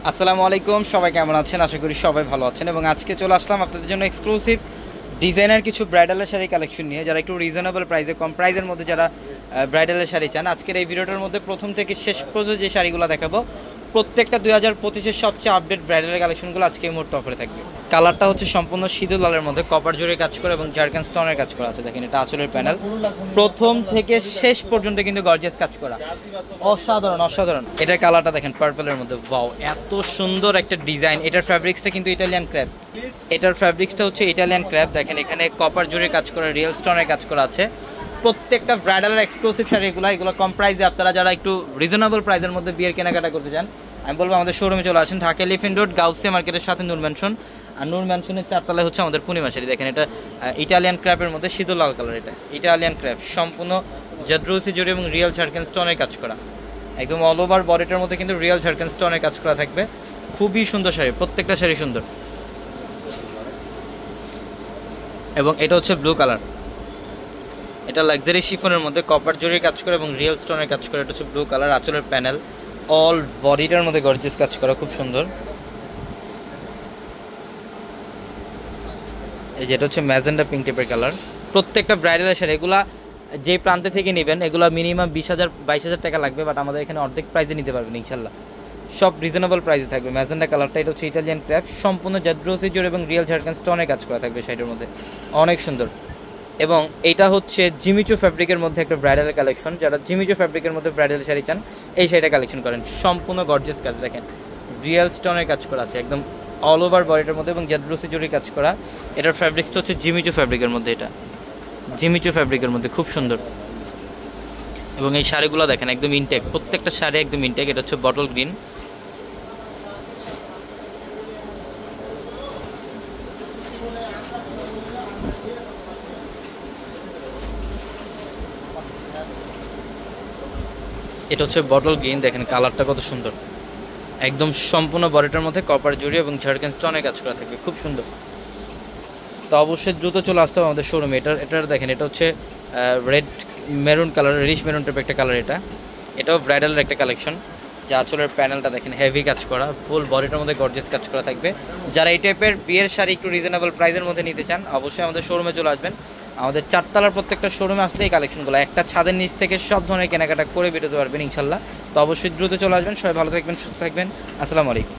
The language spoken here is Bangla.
আসসালামু আলাইকুম, সবাই কেমন আছেন? আশা করি সবাই ভালো আছেন। এবং আজকে চলে আসলাম আপনাদের জন্য এক্সক্লুসিভ ডিজাইনার কিছু ব্রাইডালের শাড়ি কালেকশন নিয়ে, যারা একটু রিজনেবল প্রাইসে, কম প্রাইসের মধ্যে যারা ব্রাইডালের শাড়ি চান। আজকের এই ভিডিওটার মধ্যে প্রথম থেকে শেষ পর্যন্ত যে শাড়িগুলো দেখাবো প্রত্যেকটা 2025-এর সবচেয়ে আপডেট ব্রাইডালের কালেকশনগুলো আজকে এই মুহূর্তে অফারে থাকবে। কালারটা হচ্ছে সম্পূর্ণ সিঁদুর লালের মধ্যে কপার জোরে কাজ করে এবং জারকান স্টোনের কাজ করা আছে। দেখেন, এটা আঁচলের প্যানেল, প্রথম থেকে শেষ পর্যন্ত কিন্তু গর্জিয়াস কাজ করা, অসাধারণ অসাধারণ। এটার কালারটা দেখেন পার্পলের মধ্যে, ওয়াও এত সুন্দর একটা ডিজাইন। এটার ফ্যাব্রিক্সটা কিন্তু ইটালিয়ান ক্র্যাপ, এটার ফ্যাব্রিক্সটা হচ্ছে ইটালিয়ান ক্র্যাপ। দেখেন এখানে কপার জোরে কাজ করা, রিয়েল স্টোনের কাজ করা আছে। প্রত্যেকটা ব্রাইডালের এক্সক্লুসিভ শাড়ি এগুলো কম প্রাইসে, আপনারা যারা একটু রিজনেবল প্রাইসের মধ্যে বিয়ের কেনাকাটা করতে চান, আমি বলবো আমাদের শোরুমে চলে আসেন। ঢাকা এলিফ্যান্ট রোড, গাউসিয়া মার্কেটের সাথে নূর ম্যানশন। আর নূর ম্যানশনের 4 তলায় হচ্ছে আমাদের পূর্ণিমা শাড়ি। দেখেন এটা ইটালিয়ান ক্র্যাপের মধ্যে সিঁদুর লাল কালার, এটা ইটালিয়ান ক্র্যাপ, সম্পূর্ণ জাদ্রুসি জড়ি এবং রিয়েল ঝাড়খান স্টোনের কাজ করা। একদম অল ওভার বডিটার মধ্যে কিন্তু রিয়েল ঝাড়খান স্টোনের কাজ করা থাকবে। খুবই সুন্দর শাড়ি, প্রত্যেকটা শাড়ি সুন্দর। এবং এটা হচ্ছে ব্লু কালার, এটা লাক্সারি শিফনের মধ্যে কপার জরির কাজ করে এবং রিয়েল স্টোনের কাজ করে। এটা হচ্ছে ব্লু কালার, আঁচলের প্যানেল, অল বডিটার মধ্যে গর্জিয়াস কাজ করা, খুব সুন্দর। এই যেটা হচ্ছে ম্যাজেন্ডা পিঙ্ক টাইপের কালার। প্রত্যেকটা ব্রাইডালের শাড়ি এগুলা যে প্রান্তে থেকে নেবেন, এগুলো মিনিমাম 20,000-22,000 টাকা লাগবে, বাট আমাদের এখানে অর্ধেক প্রাইসে নিতে পারবেন ইনশাল্লাহ। সব রিজনেবল প্রাইসে থাকবে। ম্যাজেন্ডা কালারটা, এটা হচ্ছে ইটালিয়ান ক্র্যাপ, সম্পূর্ণ জাদ্রোসি জোর এবং রিয়েল ঝাড়খান স্টোনের কাজ করা থাকবে শাড়ির মধ্যে, অনেক সুন্দর। এবং এটা হচ্ছে জিমিচু ফ্যাব্রিকের মধ্যে একটা ব্রাইডাল কালেকশন। যারা জিমিচু ফ্যাব্রিকের মধ্যে ব্রাইডাল শাড়ি চান, এই শাড়িটা কালেকশন করেন। সম্পূর্ণ গর্জিয়াস কাজ, দেখেন রিয়েল স্টোনের কাজ করা আছে একদম অল ওভার বডিটার মধ্যে এবং জাদ্রোসি জরির কাজ করা। এটার ফ্যাব্রিক্সটা হচ্ছে জিমিচু ফ্যাব্রিকের মধ্যে, এটা জিমিচু ফ্যাব্রিকের মধ্যে, খুব সুন্দর। এবং এই শাড়িগুলো দেখেন একদম ইনটেক, প্রত্যেকটা শাড়ি একদম ইনটেক। এটা হচ্ছে বটল গ্রিন, এটা হচ্ছে বটল গ্রিন। দেখেন কালারটা কত সুন্দর, একদম সম্পূর্ণ বডিটার মধ্যে কপার জড়ি এবং ঝাড়খান স্টোনের কাজ করা থাকবে, খুব সুন্দর। তো অবশ্যই দ্রুত চলে আসতে হবে আমাদের শোরুমে। এটার দেখেন, এটা হচ্ছে red maroon colour, rich maroon টাইপের একটা কালার। এটাও ব্রাইডালের একটা কালেকশন। যা আঁচলের প্যানেলটা দেখেন হেভি কাজ করা, ফুল বডিটার মধ্যে গর্জিয়াস কাজ করা থাকবে। যারা এই টাইপের বিয়ের শাড়ি একটু রিজনেবল প্রাইসের মধ্যে নিতে চান, অবশ্যই আমাদের শোরুমে চলে আসবেন। আমাদের 4 তলার প্রত্যেকটা শোরুমে আসলে এই কালেকশনগুলো একটা ছাদের নিচ থেকে সব ধরনের কেনাকাটা করে বেরোতে পারবেন ইনশাল্লাহ। তো অবশ্যই দ্রুত চলে আসবেন। সবাই ভালো থাকবেন, সুস্থ থাকবেন। আসসালামু আলাইকুম।